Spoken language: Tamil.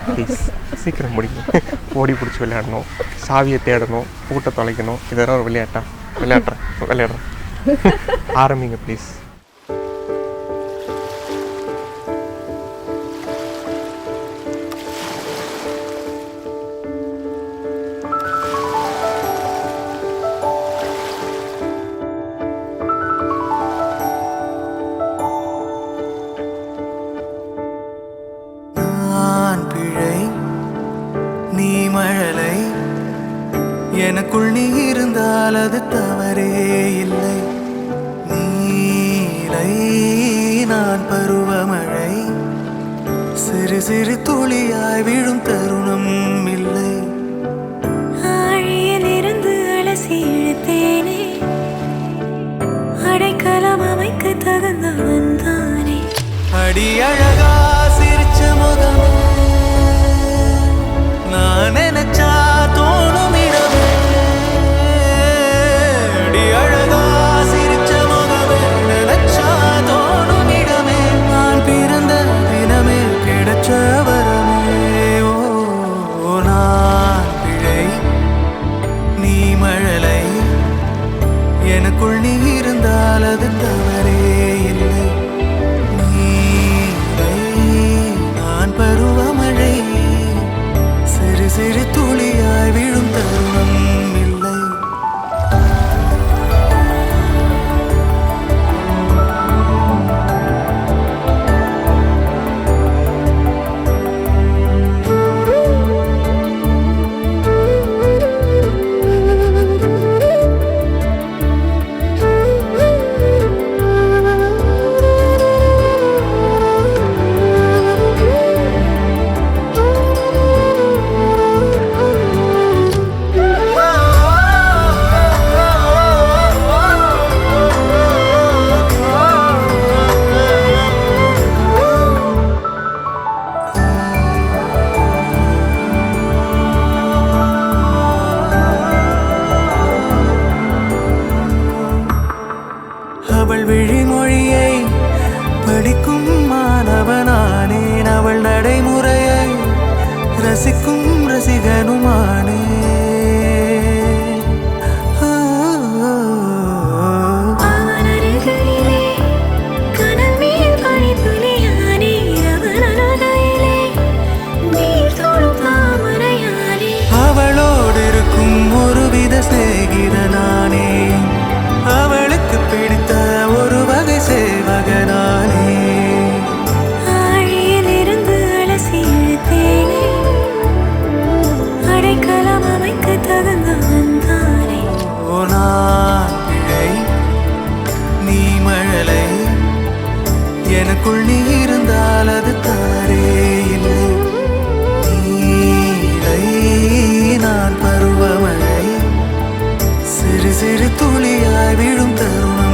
ப்ளீஸ் சீக்கிரம் முடிங்க. ஓடி பிடிச்சி விளையாடணும், சாவியை தேடணும், பூட்டை தொலைக்கணும். இதெல்லாம் ஒரு விளையாடுறேன். ஆரம்பிங்க ப்ளீஸ். எனக்குள் நீ இருந்தால் அது தவறே இல்லை. நீலை நான் பருவமழை, சிறு சிறு துளியாய் விழும் தருணம் இல்லை. ஆழியில் இருந்து அலசி இழுத்தேனே, அடைக்கலம் அமைக்க தகுந்தவன் தானே. அடி அழகா சிரிச்ச முகம், நான் நினைச்சா தோணும் இடமே. அடி அழகா சிரிச்ச முகமே, நினைச்சா தோணும் இடமே. நான் பிறந்த தினமே கிடைச்ச வரமே. ஓ நான் பிழை, நீ மழலை, எனக்குள் நீ இருந்தால் அது தவறே இல்லை. நான் பருவமழை, சிறு சிறு துளியாய் விழும் தருணம் இல்லை. அவள் விழிமொழியை படிக்கும் மாணவனானேன், அவள் நடைமுறையை ரசிக்கும் ரசிகனுமானே. அவளோடு இருக்கும் ஒருவித சிநேகிதனானே, அவளுக்கு பிடித்த ஒரு வகை சேவகனானே. ஆழியில் இருந்து அலசி இழுத்தேனே, அடைக்கலம் அமைக்க தகுந்தவன் தானே. ஓ நான் பிழை, நீ மழலை, எனக்குள் நீ இருந்தால் அது தவறே இல்லை. நீலை நான் பருவமழை, சிறு சிறு துளியாய் விழும் தருணம்